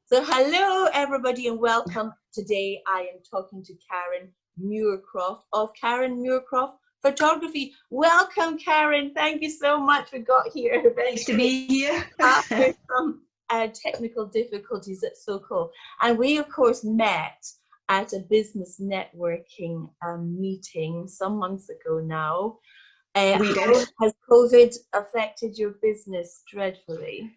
So hello everybody and welcome. Today I am talking to Karen Muircroft of Karen Muircroft Photography. Welcome Karen, thank you so much we got here eventually. Nice to be here. After some technical difficulties, it's so cool. And we of course met at a business networking meeting some months ago now. We did. Has COVID affected your business dreadfully?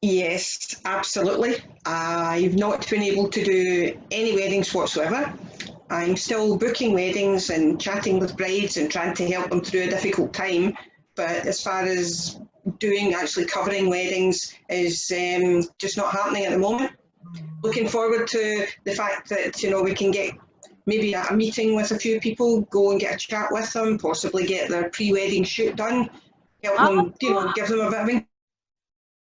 Yes, absolutely. I've not been able to do any weddings whatsoever. I'm still booking weddings and chatting with brides and trying to help them through a difficult time. But as far as actually covering weddings is just not happening at the moment. Looking forward to the fact that, we can get maybe a meeting with a few people, go and get a chat with them, possibly get their pre-wedding shoot done, help them, give them a bit of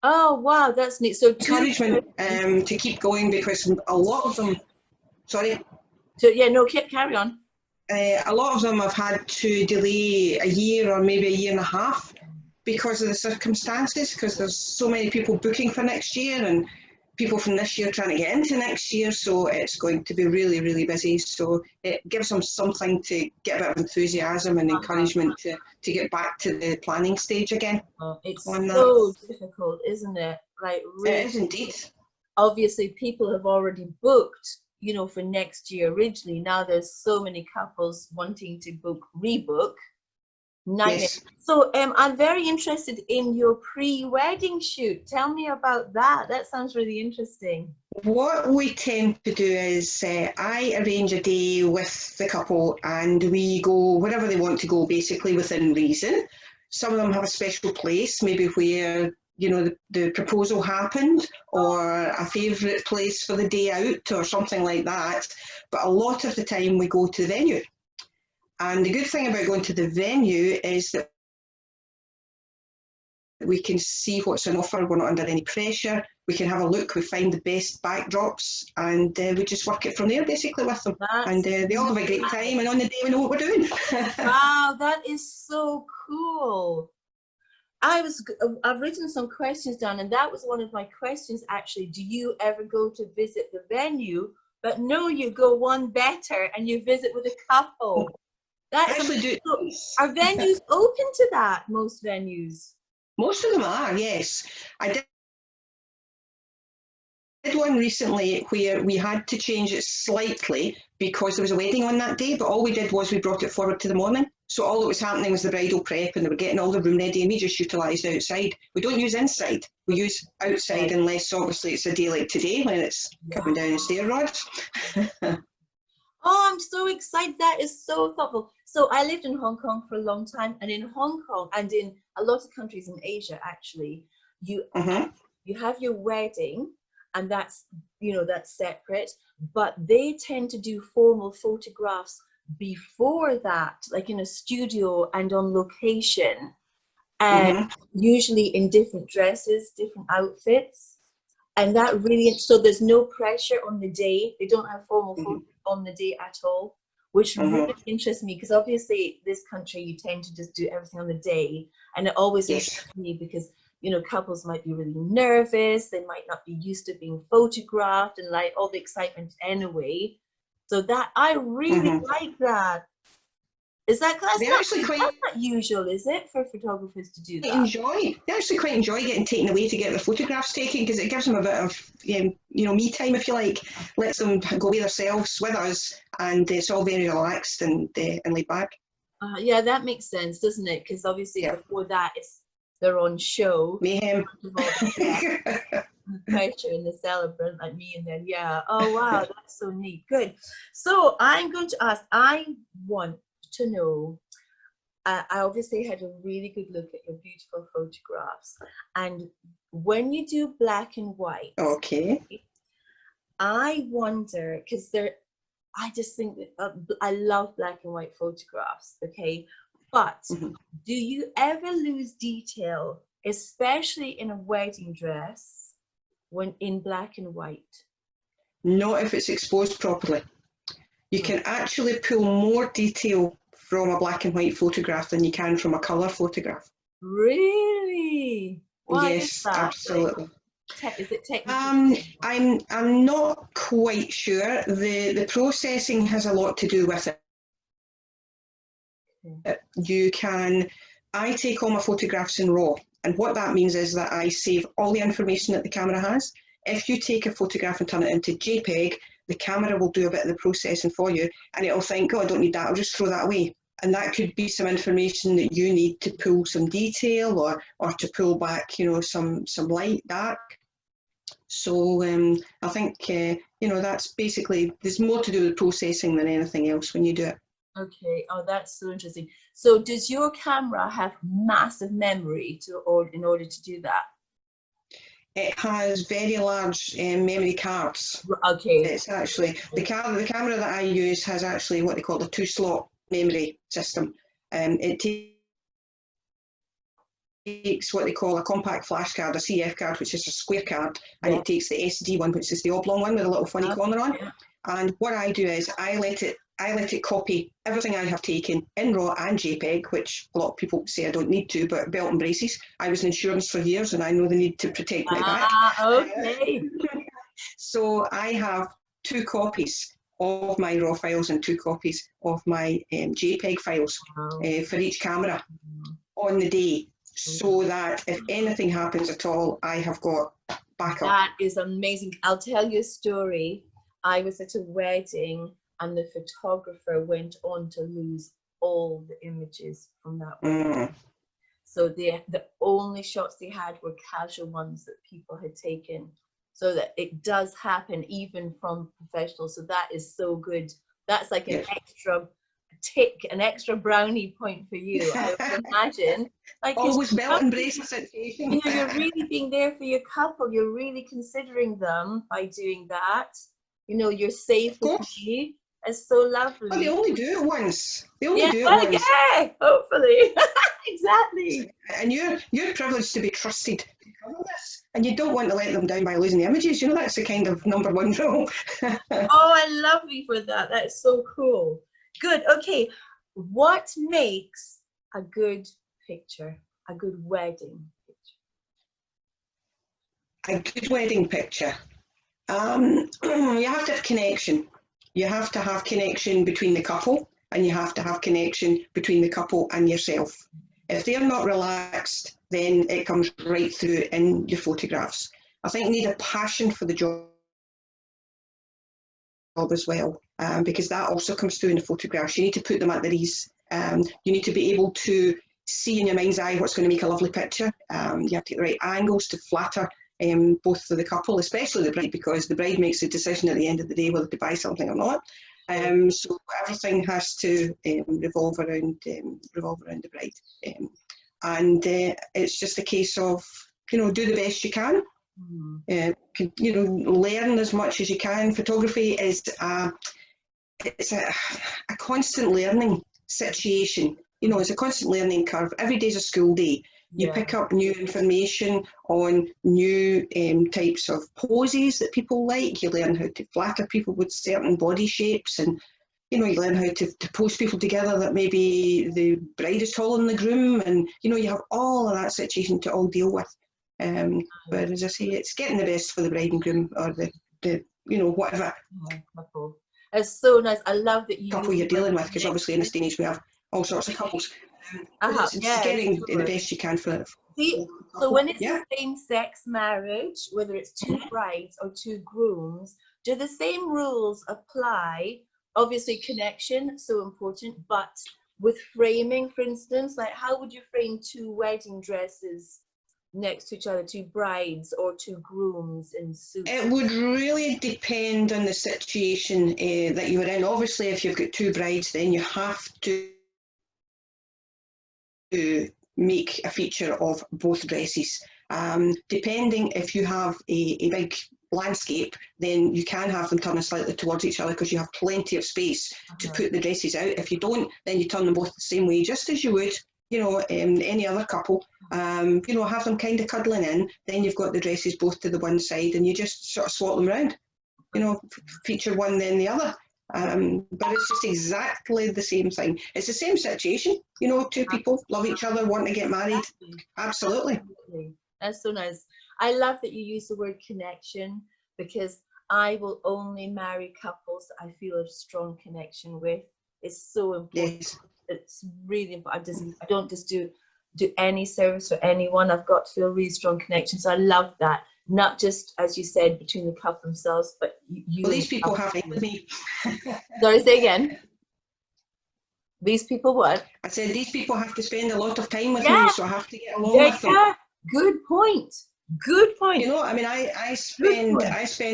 Oh wow, that's neat. So encouragement to keep going, because a lot of them, sorry. So yeah, no, carry on. A lot of them have had to delay a year or maybe a year and a half because of the circumstances, because there's so many people booking for next year and people from this year trying to get into next year, so it's going to be really, really busy. So it gives them something to get a bit of enthusiasm and encouragement to get back to the planning stage again. It's so difficult, isn't it? Like really, it is indeed. Obviously, people have already booked, for next year originally. Now there's so many couples wanting to rebook. Yes. So I'm very interested in your pre-wedding shoot. Tell me about that. That sounds really interesting. What we tend to do is I arrange a day with the couple and we go wherever they want to go, basically within reason. Some of them have a special place, maybe where the proposal happened, or a favourite place for the day out or something like that. But a lot of the time we go to the venue. And the good thing about going to the venue is that we can see what's on offer. We're not under any pressure. We can have a look. We find the best backdrops, and we just work it from there, basically, with them. And they all have a great time. And on the day, we know what we're doing. Wow, that is so cool. I've written some questions down, and that was one of my questions actually. Do you ever go to visit the venue? But no, you go one better, and you visit with a couple. That's actually do. Are venues open to that? Most venues. Most of them are, yes. I did one recently where we had to change it slightly because there was a wedding on that day, but all we did was we brought it forward to the morning. So all that was happening was the bridal prep, and they were getting all the room ready, and we just utilised outside. We don't use inside, we use outside, unless obviously it's a day like today when it's coming down the stair rods. Oh, I'm so excited. That is so thoughtful. So I lived in Hong Kong for a long time, and in Hong Kong and in a lot of countries in Asia, actually, you have your wedding, and that's separate, but they tend to do formal photographs before that, like in a studio and on location, and usually in different dresses, different outfits. And that really, so there's no pressure on the day. They don't have formal photos on the day at all, which really interests me, because obviously this country you tend to just do everything on the day, and it always interests me because couples might be really nervous, they might not be used to being photographed and like all the excitement anyway. So that I really like that. Is that that's not usual, is it, for photographers to do that? They actually quite enjoy getting taken away to get their photographs taken, because it gives them a bit of me time, if you like. Lets them go with themselves with us, and it's all very relaxed and laid back. Yeah, that makes sense, doesn't it? Because obviously before that they're on show. Mayhem. The pressure and the celebrant like me, and then oh wow, that's so neat. Good. So I'm going to ask, I want to know, I obviously had a really good look at your beautiful photographs, and when you do black and white, I wonder, because I just think that I love black and white photographs, but do you ever lose detail, especially in a wedding dress, when in black and white? Not if it's exposed properly. You can actually pull more detail from a black and white photograph than you can from a colour photograph. Really? Yes, absolutely. Is it technical? I'm not quite sure. The processing has a lot to do with it. I take all my photographs in RAW, and what that means is that I save all the information that the camera has. If you take a photograph and turn it into JPEG, the camera will do a bit of the processing for you, and it'll think, oh, I don't need that, I'll just throw that away. And that could be some information that you need to pull some detail or to pull back, you know, some light, dark. So I think, that's basically, there's more to do with processing than anything else when you do it. Okay, oh, that's so interesting. So does your camera have massive memory in order to do that? It has very large memory cards. Okay. It's actually, the camera that I use has actually what they call a 2-slot memory system. It takes what they call a compact flash card, a CF card, which is a square card, and it takes the SD one, which is the oblong one with a little funny corner on. Yeah. And what I do is I let it copy everything I have taken in RAW and JPEG, which a lot of people say I don't need to, but belt and braces. I was in insurance for years and I know the need to protect my back. Okay. So I have 2 copies of my RAW files and 2 copies of my JPEG files for each camera on the day, so that if anything happens at all, I have got backup. That is amazing. I'll tell you a story. I was at a wedding and the photographer went on to lose all the images from that wedding. So the only shots they had were casual ones that people had taken. So that it does happen even from professionals. So that is so good. That's like an extra tick, an extra brownie point for you. I would imagine. Like, always belt and braces situation. You know, you're really being there for your couple. You're really considering them by doing that. You know, you're safe with me. It's so lovely. Well, they only do it once. They only do it once. Yeah, hopefully. Exactly. And you're privileged to be trusted to cover this. And you don't want to let them down by losing the images. You know, that's the kind of #1 rule. Oh, I love you for that. That's so cool. Good. Okay. What makes a good picture, a good wedding picture? A good wedding picture. You have to have connection. You have to have connection between the couple, and you have to have connection between the couple and yourself. If they're not relaxed, then it comes right through in your photographs. I think you need a passion for the job as well, because that also comes through in the photographs. You need to put them at their ease. You need to be able to see in your mind's eye what's going to make a lovely picture. You have to get the right angles to flatter both for the couple, especially the bride, because the bride makes the decision at the end of the day whether to buy something or not. So everything has to revolve around the bride, and it's just a case of, you know, do the best you can. You know, learn as much as you can. Photography is it's a constant learning situation. You know, it's a constant learning curve. Every day's a school day. You pick up new information on new types of poses that people like. You learn how to flatter people with certain body shapes, and you know, you learn how to pose people together that maybe the bride is taller than the groom, and you know, you have all of that situation to all deal with. But as I say, it's getting the best for the bride and groom, or the you know, whatever it's so nice. I love that you couple you're dealing with, because obviously in this day and age we have all sorts of couples. It's getting the best you can for it. So when it's a same-sex marriage, whether it's 2 brides or 2 grooms, do the same rules apply? Obviously connection, so important, but with framing, for instance, like how would you frame 2 wedding dresses next to each other, 2 brides or 2 grooms in suits? It would really depend on the situation that you were in. Obviously, if you've got 2 brides, then you have to make a feature of both dresses. Depending, if you have a big landscape, then you can have them turning slightly towards each other because you have plenty of space to put the dresses out. If you don't, then you turn them both the same way, just as you would, you know, any other couple. You know, have them kind of cuddling in, then you've got the dresses both to the one side, and you just sort of swap them around. You know, feature one then the other. But it's just exactly the same thing. It's the same situation, you know, 2 people love each other, want to get married. Absolutely. That's so nice. I love that you use the word connection, because I will only marry couples that I feel a strong connection with. It's so important. Yes. It's really important. I don't just do any service for anyone. I've got to feel really strong connections. I love that. Not just, as you said, between the couple themselves, but you. Well, these people have to with me. Sorry, say again. These people what? I said these people have to spend a lot of time with Yeah. me, so I have to get along with them. Yeah. Good point. Good point. You know, I mean, I spend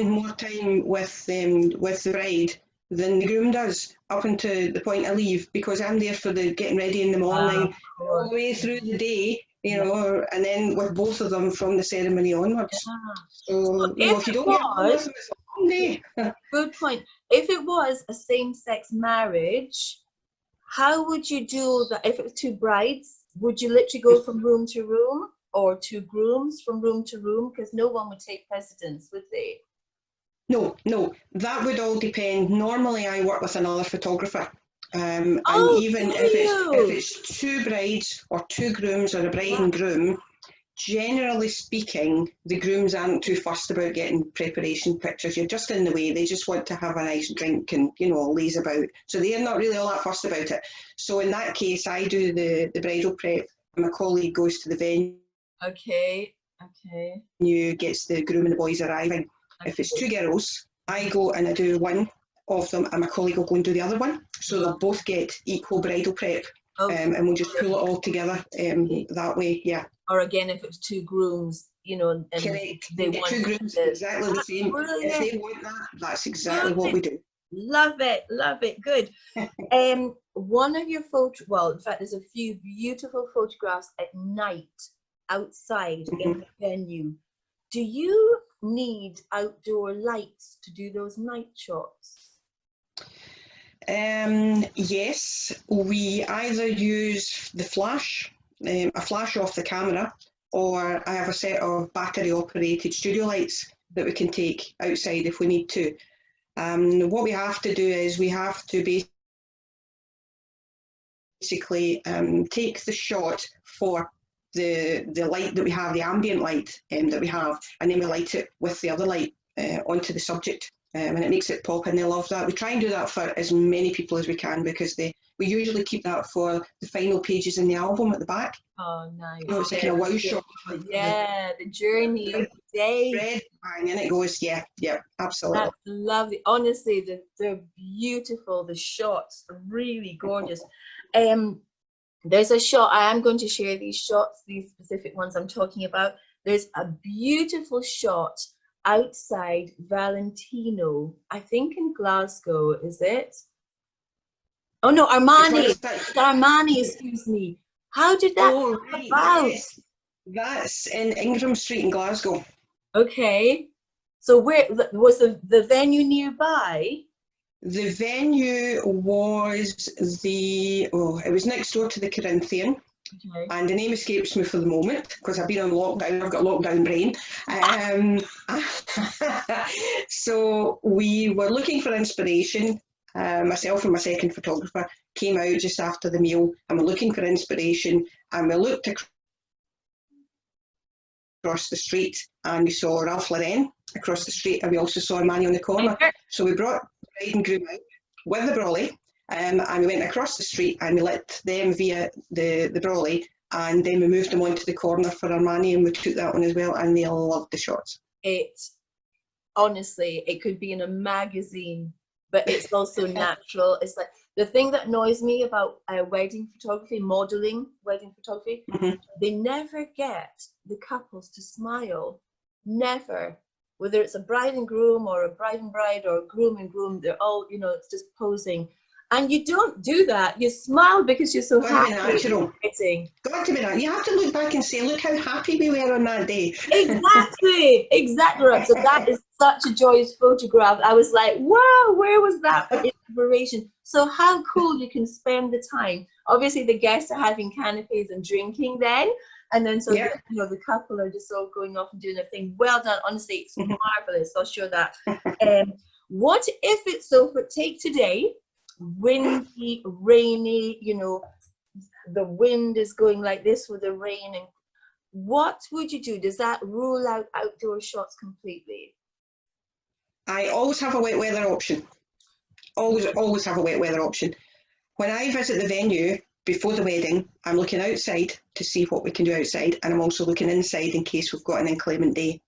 more time with the bride than the groom does, up until the point I leave, because I'm there for the getting ready in the morning, all the way through the day, you know, and then with both of them from the ceremony onwards. Yeah. So, you know, if you don't get along with them, it's a long day. Good point. If it was a same-sex marriage, how would you do that? If it was two brides, would you literally go from room to room, or two grooms from room to room? Because no one would take precedence, would they? No, that would all depend. Normally, I work with another photographer, and even if it's two brides or two grooms or a bride and groom, generally speaking, the grooms aren't too fussed about getting preparation pictures. You're just in the way. They just want to have a nice drink and, you know, laze about. So they're not really all that fussed about it. So in that case, I do the bridal prep, and my colleague goes to the venue. Okay. Gets the groom and the boys arriving. If it's two girls, I go and I do one of them, and my colleague will go and do the other one. So they'll both get equal bridal prep, and we'll just pull it all together that way, yeah. Or again, if it's two grooms, you know, and correct. They want two grooms exactly the same. Brilliant. If they want that, that's exactly what we do. Love it. Good. One of your in fact, there's a few beautiful photographs at night outside in the venue. Do you need outdoor lights to do those night shots? Yes, we either use the flash, a flash off the camera, or I have a set of battery operated studio lights that we can take outside if we need to. What we have to do is we have to basically take the shot for the light that we have, the ambient light that we have, and then we light it with the other light onto the subject, and it makes it pop, and they love that. We try and do that for as many people as we can, because we usually keep that for the final pages in the album at the back. Oh, nice. You know, it's like a wow shot. The journey of the day. And then it goes, yeah, absolutely. That's lovely. Honestly, they're beautiful. The shots are really gorgeous. There's a shot, I am going to share these shots, these specific ones I'm talking about. There's a beautiful shot outside Valentino, I think in Glasgow, is it? Oh no, Armani, excuse me. How did that come about? Yes. That's in Ingram Street in Glasgow. Okay. So where was the venue nearby? The venue was it was next door to the Corinthian. Okay. And the name escapes me for the moment because I've been on lockdown. I've got lockdown brain. So we were looking for inspiration. Myself and my second photographer came out just after the meal, and we're looking for inspiration. And we looked across the street, and we saw Ralph Lauren across the street, and we also saw Armani on the corner. So we brought the bride and groom out with the brolly. And we went across the street and we lit them via the brolly, and then we moved them onto the corner for Armani, and we took that one as well, and they loved the shots. Honestly, it could be in a magazine, but it's also natural. It's like the thing that annoys me about wedding photography, modeling wedding photography, they never get the couples to smile. Never. Whether it's a bride and groom or a bride and bride or groom and groom, they're all, it's just posing. And you don't do that. You smile because you're so happy. Natural. Got to be that. You have to look back and say, look how happy we were on that day. Exactly. Right. So that is such a joyous photograph. I was like, wow, where was that inspiration? So how cool you can spend the time. Obviously, the guests are having canapes and drinking then. And then the couple are just all going off and doing their thing. Well done. Honestly, it's marvelous. I'll show that. What if it's take today, windy, rainy, the wind is going like this with the rain, and what would you do? Does that rule out outdoor shots completely? I always have a wet weather option. Always have a wet weather option. When I visit the venue before the wedding, I'm looking outside to see what we can do outside, and I'm also looking inside in case we've got an inclement day.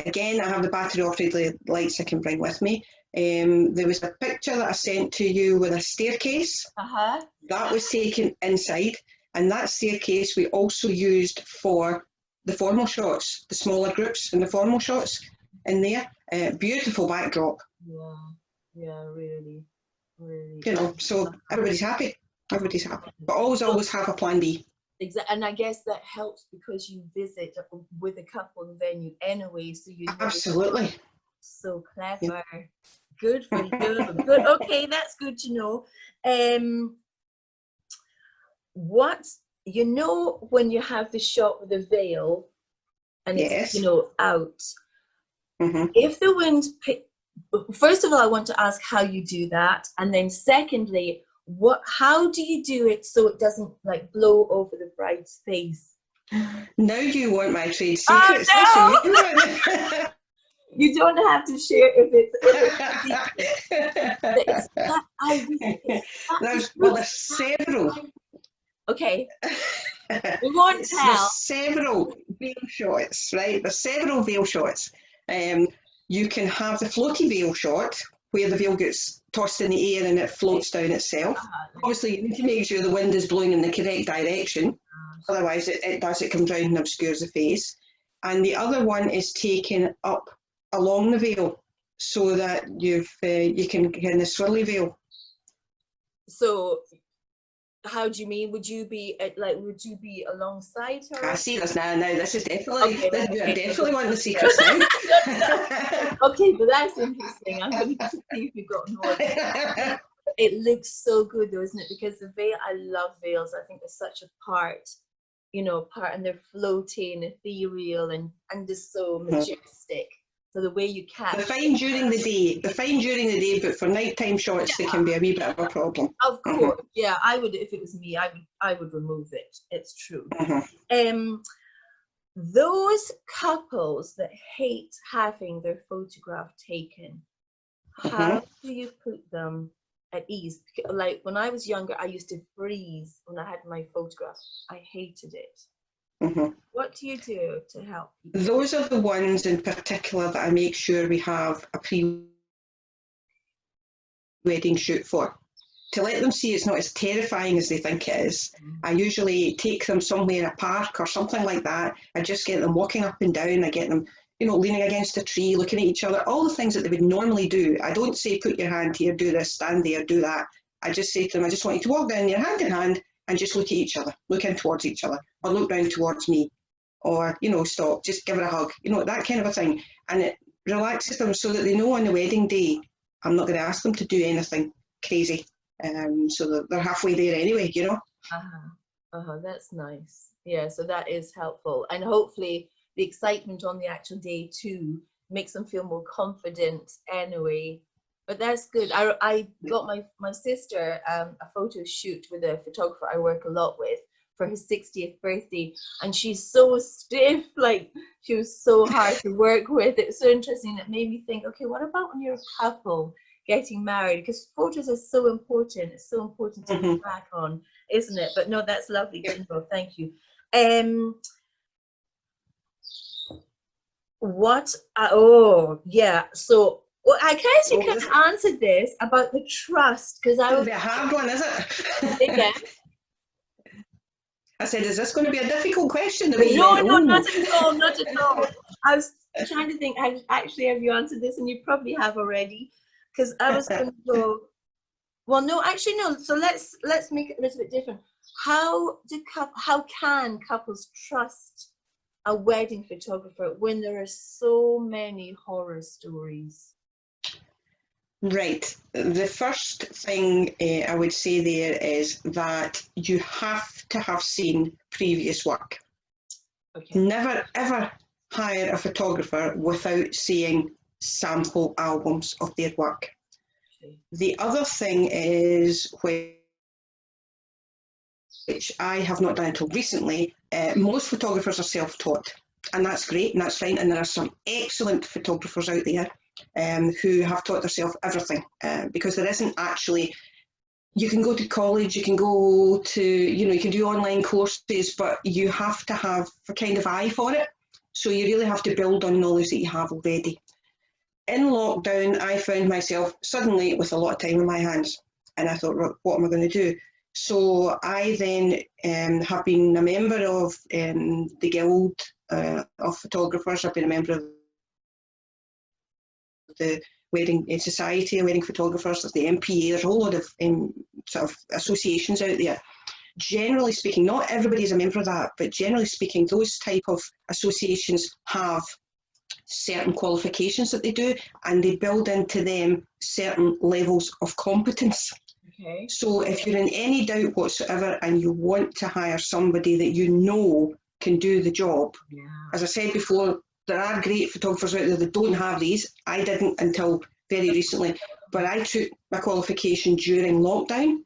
Again, I have the battery operated lights I can bring with me. There was a picture that I sent to you with a staircase. That was taken inside, and that staircase we also used for the formal shots, the smaller groups and the formal shots in there. Beautiful backdrop. Yeah, really. You know, so everybody's happy. Everybody's happy. But always have a plan B. Exactly, and I guess that helps because you visit with a couple in the venue anyway, so you know. Absolutely. So clever. Yeah. Good for you. Good. Okay, that's good to know. What, you know, when you have the shot with the veil and it's, you know, out, if the wind first of all, I want to ask how you do that, and then secondly, how do you do it so it doesn't like blow over the bride's face? Now you want my trade secrets. Oh, no! You don't have to share if it's well, there's several. Okay. We won't tell. There's several veil shots, right? There's several veil shots. You can have the floaty veil shot where the veil gets tossed in the air and it floats down itself. Obviously, you need to make sure the wind is blowing in the correct direction. Otherwise, it comes round and obscures the face. And the other one is taken up along the veil so that you can get in the swirly veil. So, how do you mean? Would you be alongside her? I see this now. Now this is definitely definitely one of the secrets now. Okay, but that's interesting. I'm going to see if you've got more. It looks so good though, isn't it? Because the veil, I love veils. I think they're such a part, and they're floating, ethereal, and just so majestic. So the way you catch they're fine during the day, but for nighttime shots they can be a wee bit of a problem. Of course, yeah, I would, if it was me, I would remove it. It's true. Those couples that hate having their photograph taken, how do you put them at ease? Like when I was younger, I used to freeze when I had my photograph. I hated it. What do you do to help people? Those are the ones in particular that I make sure we have a pre-wedding shoot for. To let them see it's not as terrifying as they think it is. I usually take them somewhere in a park or something like that. I just get them walking up and down. I get them, leaning against a tree, looking at each other, all the things that they would normally do. I don't say, put your hand here, do this, stand there, do that. I just say to them, I just want you to walk down there hand in hand and just look at each other, look in towards each other, or look down towards me, or, stop, just give her a hug, that kind of a thing. And it relaxes them so that they know on the wedding day, I'm not going to ask them to do anything crazy. So that they're halfway there anyway, That's nice. Yeah, so that is helpful. And hopefully the excitement on the actual day too makes them feel more confident anyway. But that's good. I got my sister a photo shoot with a photographer I work a lot with for his 60th birthday, and she's so stiff, like she was so hard to work with. It was so interesting. It made me think, okay, what about when you're a couple getting married? Because photos are so important. It's so important to look back on, isn't it? But no, that's lovely to know. Thank you. So I guess you can answer this about the trust, because I was a hard one, is it? Yeah. I said, is this going to be a difficult question? No, not at all, not at all. I was trying to think, have you answered this? And you probably have already, because I was going to go, well, no, actually, no. So let's make it a little bit different. How can couples trust a wedding photographer when there are so many horror stories? Right. The first thing I would say there is that you have to have seen previous work. Okay. Never, ever hire a photographer without seeing sample albums of their work. Okay. The other thing is when which I have not done until recently, most photographers are self-taught, and that's great and that's fine. And there are some excellent photographers out there who have taught themselves everything, because there isn't actually, you can go to college, you can go to, you can do online courses, but you have to have a kind of eye for it. So you really have to build on knowledge that you have already. In lockdown, I found myself suddenly with a lot of time on my hands, and I thought, what am I going to do? So I then have been a member of the Guild of Photographers. I've been a member of the Wedding Society, Wedding Photographers, there's the MPA, there's a whole lot of sort of associations out there. Generally speaking, not everybody is a member of that, but generally speaking, those type of associations have certain qualifications that they do, and they build into them certain levels of competence. Okay. So if you're in any doubt whatsoever and you want to hire somebody that you know can do the job, as I said before, there are great photographers out there that don't have these. I didn't until very recently, but I took my qualification during lockdown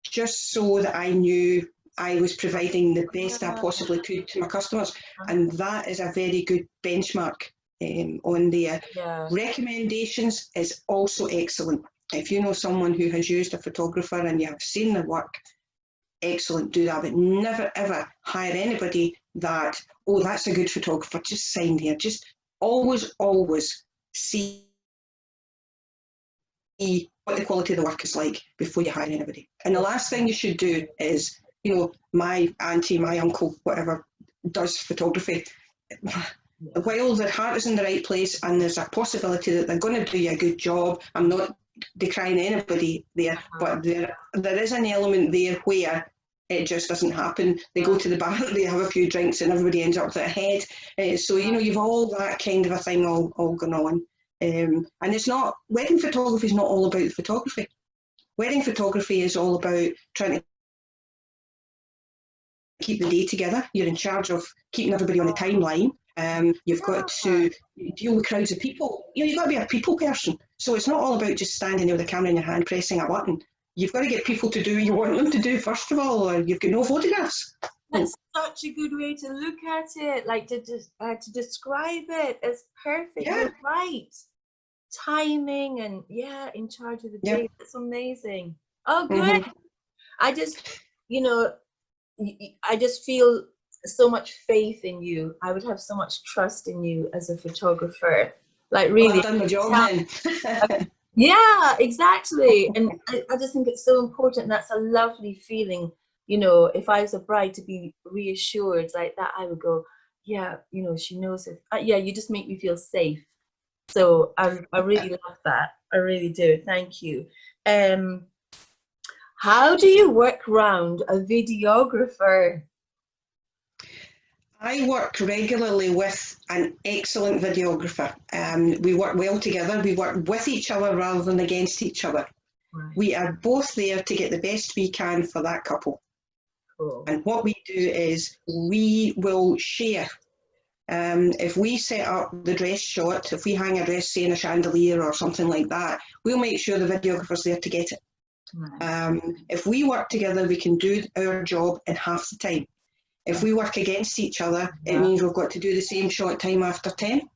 just so that I knew I was providing the best I possibly could to my customers, and that is a very good benchmark on there. Recommendations is also excellent. If you know someone who has used a photographer and you have seen their work, excellent, do that, but never ever hire anybody that, oh, that's a good photographer, just sign there. Just always see what the quality of the work is like before you hire anybody. And the last thing you should do is, my auntie, my uncle, whatever, does photography. While their heart is in the right place and there's a possibility that they're going to do you a good job, I'm not decrying anybody there, but there is an element there where it just doesn't happen. They go to the bar, they have a few drinks, and everybody ends up with their head. So you've all that kind of a thing all going on. And it's not, wedding photography is not all about the photography. Wedding photography is all about trying to keep the day together. You're in charge of keeping everybody on the timeline. You've got to deal with crowds of people. You've got to be a people person. So it's not all about just standing there with a camera in your hand pressing a button. You've got to get people to do what you want them to do first of all, or you've got no photographs. That's such a good way to look at it, like to describe it. It's perfect. Yeah. You're right. Timing and in charge of the day. Yeah. That's amazing. Oh, good. I just, I just feel so much faith in you. I would have so much trust in you as a photographer. Like really. Well, I've done my job then. Yeah, exactly. And I just think it's so important. That's a lovely feeling. If I was a bride, to be reassured like that, I would go, she knows it. You just make me feel safe. So I really love that. I really do. Thank you. How do you work around a videographer? I work regularly with an excellent videographer. We work well together. We work with each other rather than against each other. Right. We are both there to get the best we can for that couple. Cool. And what we do is we will share. If we set up the dress shot, if we hang a dress, say in a chandelier or something like that, we'll make sure the videographer's there to get it. Right. If we work together, we can do our job in half the time. If we work against each other, it means we've got to do the same shot time after 10.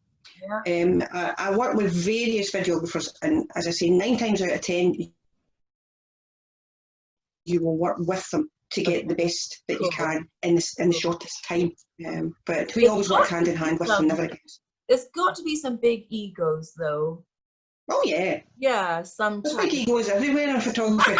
Yeah. I work with various videographers, and as I say, 9 times out of 10, you will work with them to get the best that you can in the shortest time. But we always work hand in hand with them, never against. There's got to be some big egos, though. Oh yeah. Yeah, sometimes. There's big egos everywhere in photography.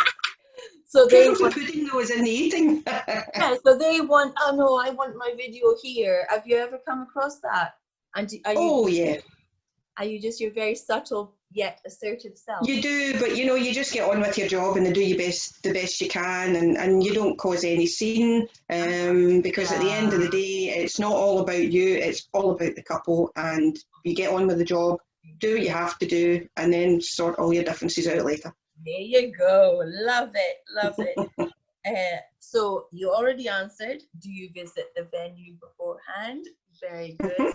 So the pudding though is in the eating. Yeah, so they want, oh no, I want my video here. Have you ever come across that? And are you just your very subtle yet assertive self? You do, but you just get on with your job and they do the best you can, and you don't cause any scene, because at the end of the day, it's not all about you, it's all about the couple, and you get on with the job, do what you have to do, and then sort all your differences out later. There you go. Love it. Love it. So you already answered. Do you visit the venue beforehand? Very good.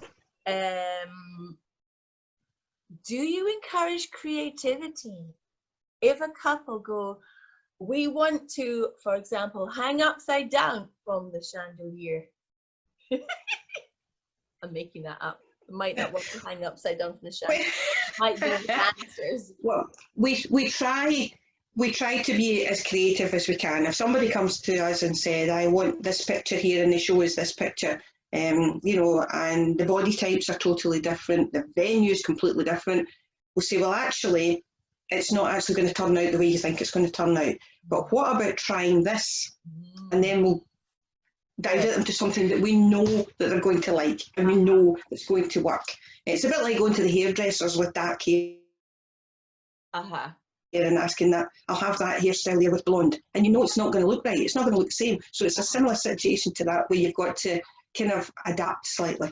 Do you encourage creativity? If a couple go, we want to, for example, hang upside down from the chandelier. I'm making that up. I might not want to hang upside down from the chandelier. Might be the answers. Well, we try to be as creative as we can. If somebody comes to us and said, I want this picture here, and they show us this picture, you know, and the body types are totally different, the venue is completely different, we'll say, well, actually, it's not actually going to turn out the way you think it's going to turn out. But what about trying this? And then we'll divert them to something that we know that they're going to like, and we know it's going to work. It's a bit like going to the hairdressers with dark hair. And asking that, I'll have that hairstyle there with blonde, and you know it's not going to look right, it's not going to look the same. So it's a similar situation to that, where you've got to kind of adapt slightly.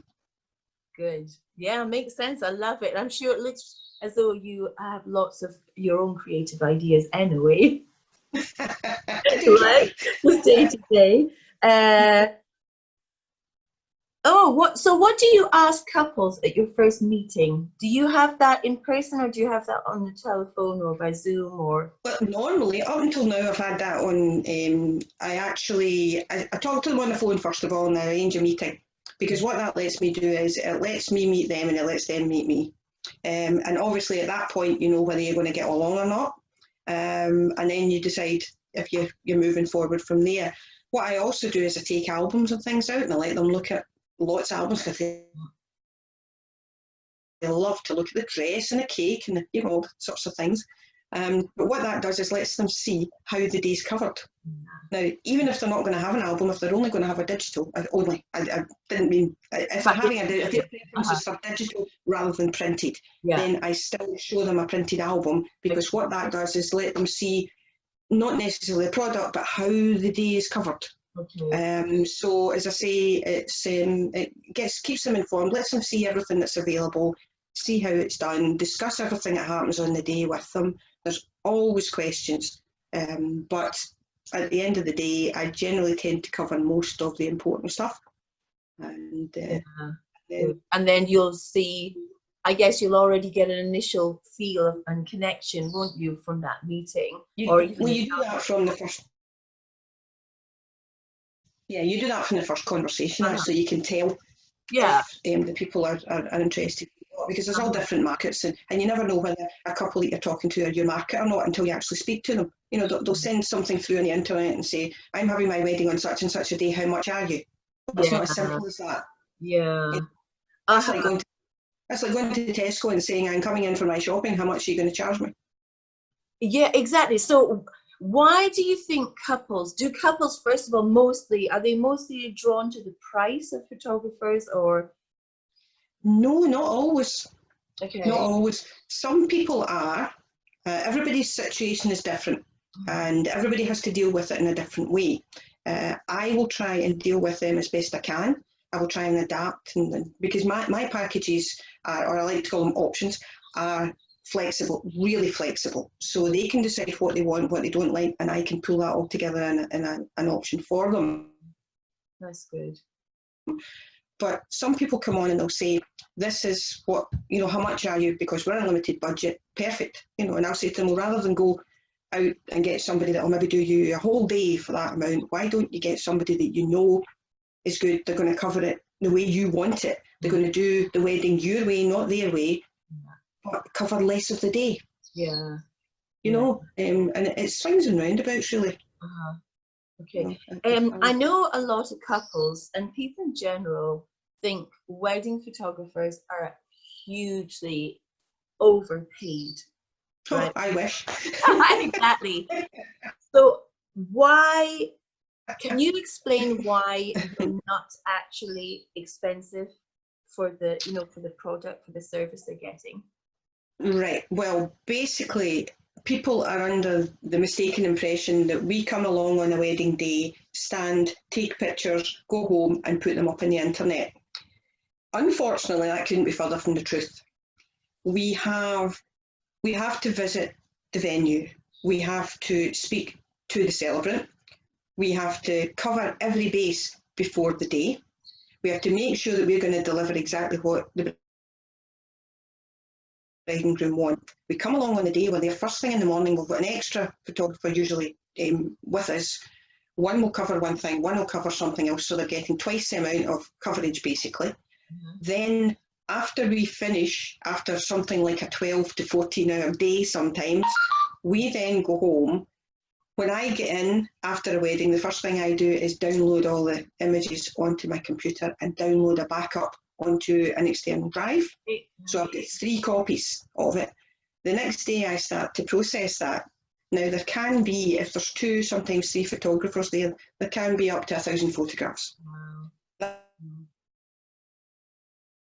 Good. Yeah, makes sense. I love it. I'm sure it looks as though you have lots of your own creative ideas anyway. Right? Day to day. So what do you ask couples at your first meeting? Do you have that in person, or do you have that on the telephone or by Zoom, or? Well, normally, up until now, I've had that on, I talk to them on the phone first of all, and I arrange a meeting, because what that lets me do is it lets me meet them and it lets them meet me. And obviously at that point, you know whether you're going to get along or not. And then you decide if you're moving forward from there. What I also do is I take albums and things out, and I let them look at lots of albums, because they love to look at the dress and the cake and you know, all sorts of things. But what that does is lets them see how the day's covered. Now, even if they're not going to have an album, if they're only going to have a digital, I didn't mean, if they're having if their preference is for digital rather than printed, then I still show them a printed album, because what that does is let them see not necessarily the product, but how the day is covered. So as I say, it keeps them informed, lets them see everything that's available, see how it's done, discuss everything that happens on the day with them. There's always questions, but at the end of the day, I generally tend to cover most of the important stuff. And then you'll see, I guess you'll already get an initial feel and connection, won't you, from that meeting? You do that from the first. Yeah, you do that from the first conversation, so you can tell if the people are interested, because there's all different markets, and you never know whether a couple that you're talking to are your market or not until you actually speak to them. You know, they'll send something through on the internet and say, I'm having my wedding on such and such a day, how much are you? It's not as simple as that. It's like going to Tesco and saying, I'm coming in for my shopping, how much are you going to charge me? Yeah, exactly. So why do you think couples, first of all, are they mostly drawn to the price of photographers, or? No, not always. Okay. Not always. Some people are. Everybody's situation is different, and everybody has to deal with it in a different way. I will try and deal with them as best I can. I will try and adapt, because my packages, or I like to call them options, are flexible, really flexible. So they can decide what they want, what they don't like, and I can pull that all together in an option for them. That's good. But some people come on and they'll say, this is what, you know, how much are you? Because we're on a limited budget. Perfect. You know, and I'll say to them, well, rather than go out and get somebody that will maybe do you a whole day for that amount, why don't you get somebody that you know is good? They're going to cover it the way you want it. They're going to do the wedding your way, not their way, but cover less of the day. Yeah. You know, and it swings and roundabouts, really. Okay. I know a lot of couples and people in general think wedding photographers are hugely overpaid. Right? I wish. Exactly. So can you explain why they're not actually expensive for the product, for the service they're getting? Right. Well, basically, people are under the mistaken impression that we come along on a wedding day, stand, take pictures, go home and put them up on the internet. Unfortunately, that couldn't be further from the truth. We have to visit the venue. We have to speak to the celebrant. We have to cover every base before the day. We have to make sure that we're going to deliver exactly what the bride and groom want. We come along on the day, we're there first thing in the morning, we've got an extra photographer usually with us. One will cover one thing, one will cover something else, so they're getting twice the amount of coverage basically. Then after we finish, after something like a 12 to 14 hour day sometimes, we then go home. When I get in after a wedding, the first thing I do is download all the images onto my computer and download a backup onto an external drive. So I've got 3 copies of it. The next day I start to process that. Now there can be, if there's 2, sometimes 3 photographers there, there can be up to 1,000 photographs. Wow.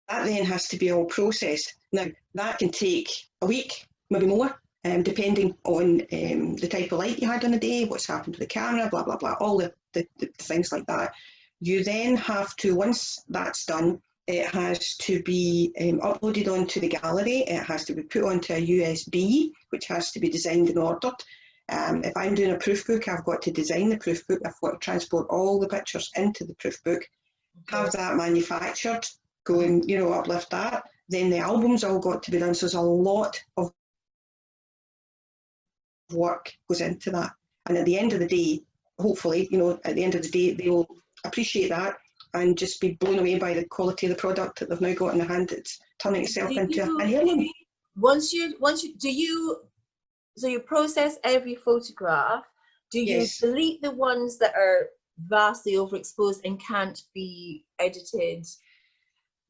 That then has to be all processed. Now that can take a week, maybe more, depending on the type of light you had on the day, what's happened to the camera, blah, blah, blah, all the things like that. You then have to, once that's done, it has to be uploaded onto the gallery. It has to be put onto a USB, which has to be designed and ordered. If I'm doing a proof book, I've got to design the proof book. I've got to transport all the pictures into the proof book, have that manufactured, go and, you know, uplift that. Then the album's all got to be done. So there's a lot of work goes into that. And at the end of the day, hopefully, you know, at the end of the day, they will appreciate that and just be blown away by the quality of the product that they've now got in their hand. It's turning itself into an heirloom. So you process every photograph. Do you Yes. delete the ones that are vastly overexposed and can't be edited?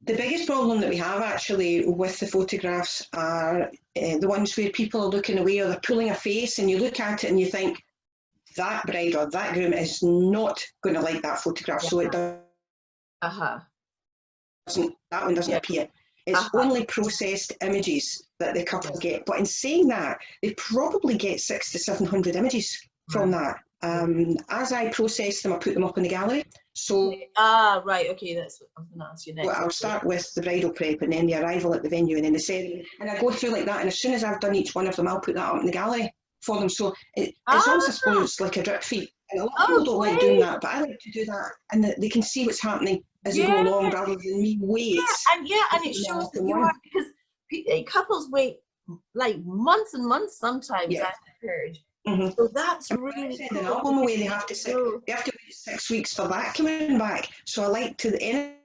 The biggest problem that we have actually with the photographs are the ones where people are looking away or they're pulling a face and you look at it and you think that bride or that groom is not going to like that photograph, so it doesn't, that one doesn't appear. It's only processed images that the couple get. But in saying that, they probably get 600 to 700 images from that. As I process them, I put them up in the gallery. So right, okay, that's what I'm going to ask you next. Well, I'll start with the bridal prep and then the arrival at the venue and then the ceremony. And I go through like that. And as soon as I've done each one of them, I'll put that up in the gallery for them. So it's almost, I suppose, like a drip feed. And a lot of people don't like doing that, but I like to do that. And they can see what's happening as they go along rather than me wait. And it shows that you are, because couples wait like months and months sometimes, I've heard. So that's really cool. An album away, they have to wait 6 weeks for that coming back. So I like to anything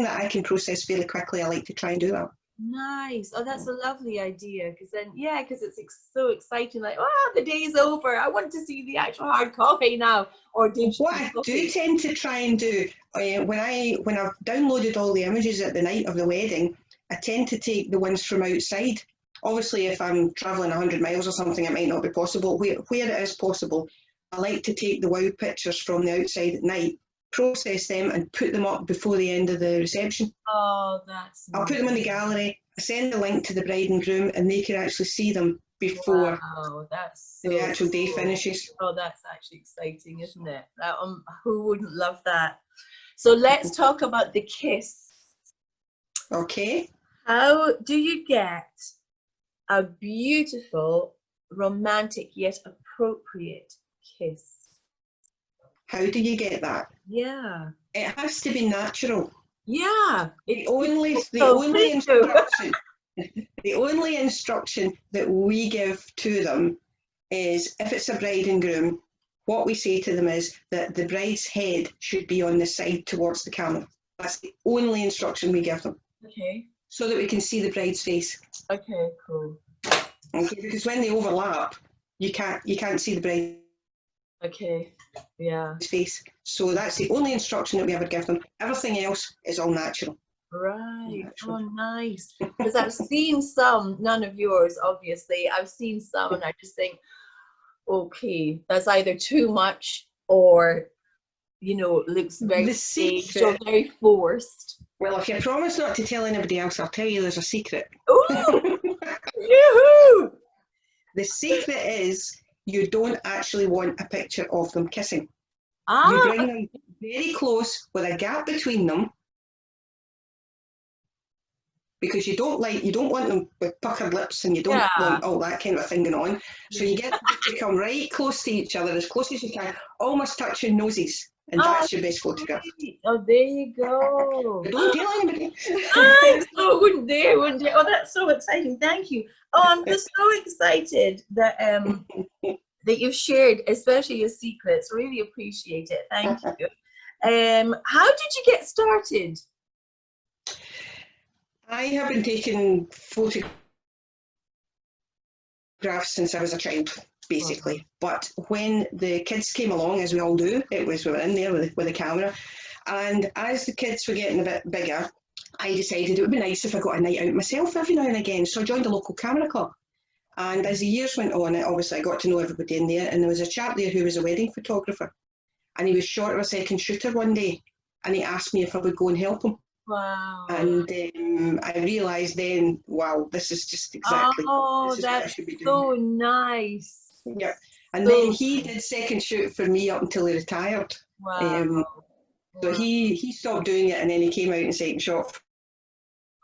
that I can process fairly quickly, I like to try and do that. Nice. Oh, that's a lovely idea. Because then, because it's so exciting. Like, the day's over. I want to see the actual hard copy now. Or what I do tend to try and do when I've downloaded all the images at the night of the wedding, I tend to take the ones from outside. Obviously, if I'm travelling 100 miles or something, it might not be possible. Where it is possible, I like to take the wow pictures from the outside at night, process them and put them up before the end of the reception. Oh, that's I'll put them in the gallery, I send the link to the bride and groom and they can actually see them before the actual day finishes. Oh, that's actually exciting, isn't it? Who wouldn't love that? So let's talk about the kiss. Okay. How do you get a beautiful, romantic yet appropriate kiss? How do you get that? Yeah. It has to be natural. Yeah. The only instruction that we give to them is if it's a bride and groom, what we say to them is that the bride's head should be on the side towards the camera. That's the only instruction we give them. Okay. So that we can see the bride's face. Okay, cool. Okay, because when they overlap, you can't see the bride's face. So that's the only instruction that we ever give them. Everything else is all natural. Right. Oh, nice. Because I've seen some, none of yours, obviously. I've seen some and I just think, okay, that's either too much or, looks very staged or very forced. Well, if you promise not to tell anybody else, I'll tell you there's a secret. Ooh! Yoo-hoo! The secret is you don't actually want a picture of them kissing. You bring them very close with a gap between them because you don't want them with puckered lips and you don't want all that kind of thing going on. So you get them to come right close to each other, as close as you can, almost touching noses. And that's your best photograph. Great. Oh, there you go. Don't tell anybody. So wouldn't dare. Oh, that's so exciting. Thank you. Oh, I'm just so excited that that you've shared, especially your secrets. Really appreciate it. Thank you. How did you get started? I have been taking photographs since I was a child, basically. But when the kids came along, as we all do, it was we were in there with a camera. And as the kids were getting a bit bigger, I decided it would be nice if I got a night out myself every now and again. So I joined a local camera club. And as the years went on, obviously I got to know everybody in there. And there was a chap there who was a wedding photographer. And he was short of a second shooter one day. And he asked me if I would go and help him. Wow. And I realised then, wow, this is just exactly this is what I should be doing. So nice. Yeah. And then he did second shoot for me up until he retired. Wow. So he stopped doing it, and then he came out and second shot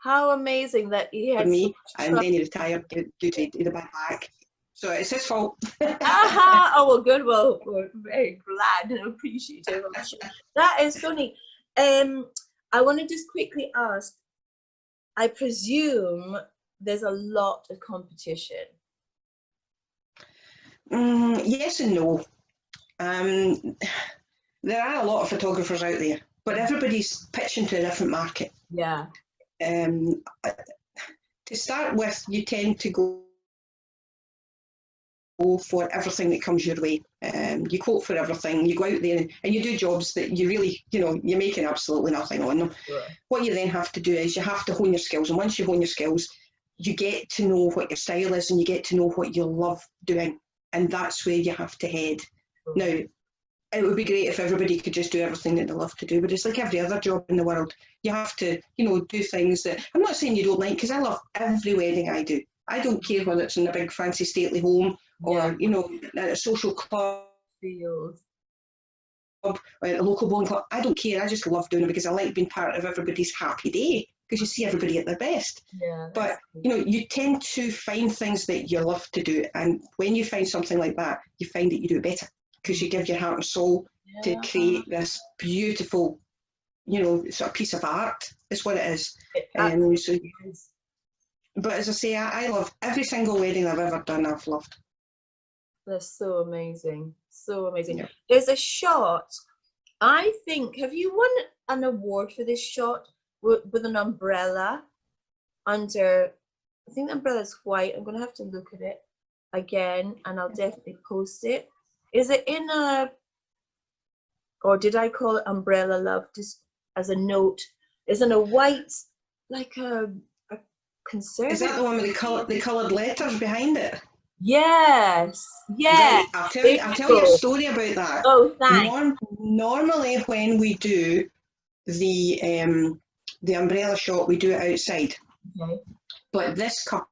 How amazing that he had for me, so and then he retired due to the bad back. So it's his fault. Aha! Oh, well, good. Well, we're very glad and appreciative. I'm sure. That is so neat. I want to just quickly ask, I presume there's a lot of competition. Yes and no. There are a lot of photographers out there, but everybody's pitching to a different market. Yeah. To start with, you tend to go for everything that comes your way. You quote for everything, you go out there and you do jobs that you really, you're making absolutely nothing on them. Sure. What you then have to do is you have to hone your skills, and once you hone your skills, you get to know what your style is and you get to know what you love doing, and that's where you have to head. Sure. Now, it would be great if everybody could just do everything that they love to do, but it's like every other job in the world. You have to, do things that, I'm not saying you don't like, because I love every wedding I do. I don't care whether it's in a big fancy stately home or, at a social club or a local bowling club. I don't care. I just love doing it because I like being part of everybody's happy day, because you see everybody at their best. Yeah, but, you tend to find things that you love to do. And when you find something like that, you find that you do it better, because you give your heart and soul to create this beautiful, sort of piece of art. It's what it is. But as I say, I love every single wedding I've ever done. I've loved. That's so amazing. So amazing. Yeah. There's a shot, I think, have you won an award for this shot with an umbrella under, I think the umbrella's white. I'm going to have to look at it again, and I'll definitely post it. Is it in or did I call it umbrella love just as a note? Is in a white, like a conservative. Is that the one with the coloured letters behind it? Yes. Yeah. Right. I'll tell you a story about that. Oh, thanks. Normally, when we do the umbrella shot, we do it outside. Okay. But this couple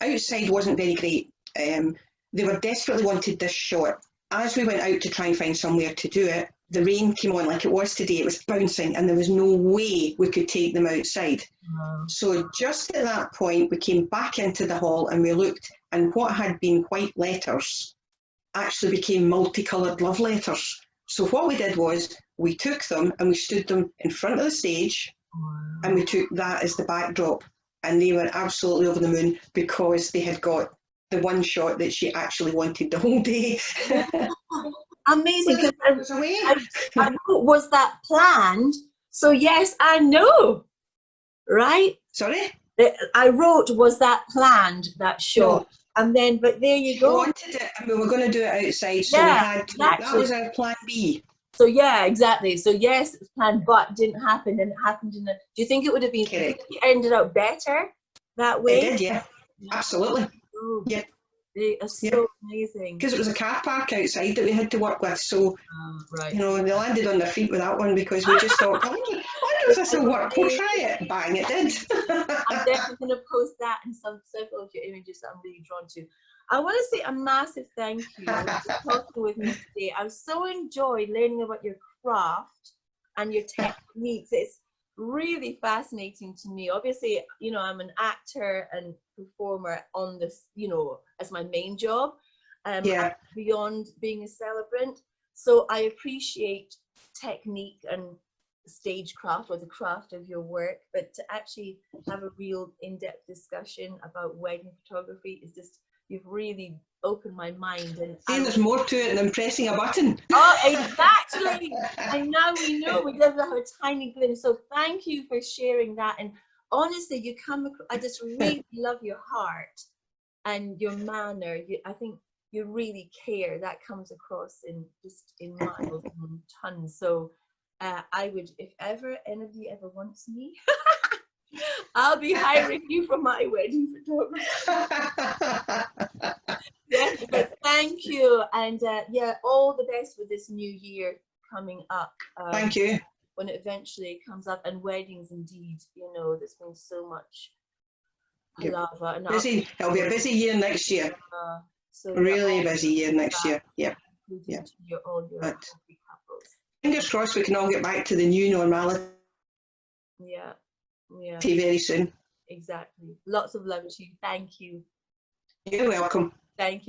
outside wasn't very great. They were desperately wanted this shot. As we went out to try and find somewhere to do it, the rain came on like it was today. It was bouncing, and there was no way we could take them outside. Wow. So just at that point, we came back into the hall and we looked, and what had been white letters actually became multicoloured love letters. So what we did was we took them and we stood them in front of the stage. Wow. And we took that as the backdrop, and they were absolutely over the moon because they had got the one shot that she actually wanted the whole day. Amazing. Was that planned? So yes, I know. Right? Sorry? I wrote, was that planned, that shot? No. And then, but there you go. We wanted it, and we were going to do it outside, so we had to, that was our plan B. So yeah, exactly. So yes, it was planned, but didn't happen, and it happened in a, do you think it would have been, it ended up better that way? It did, yeah. Absolutely. Oh. Yeah. They are so amazing. Because it was a car park outside that we had to work with, so right. They landed on their feet with that one, because we just thought, I wonder if this will work. We'll try it. Bang, it did. I'm definitely going to post that and several of your images that I'm really drawn to. I want to say a massive thank you for talking with me today. I've so enjoyed learning about your craft and your techniques. It's really fascinating to me. Obviously, I'm an actor and performer on this, as my main job. Yeah. beyond being a celebrant. So I appreciate technique and stagecraft, or the craft of your work, but to actually have a real in-depth discussion about wedding photography is just, you've really opened my mind. And See, there's more to it than pressing a button. oh, exactly. And now we know, we just have a tiny glimpse. So thank you for sharing that. And honestly, you come across, I just really love your heart and your manner. I think you really care. That comes across in miles and tons. So I would, if ever anybody ever wants me, I'll be hiring you for my wedding photography. Yes, but thank you, and yeah, all the best with this new year coming up. Thank you. When it eventually comes up, and weddings, indeed, you know, there's been so much palaver. And busy. It'll be a busy year next year. So really busy year next year. Yeah. Yeah. All your but couples. Fingers crossed we can all get back to the new normality. Yeah. Yeah. Very soon. Exactly. Lots of love to you. Thank you. You're welcome. Thank you.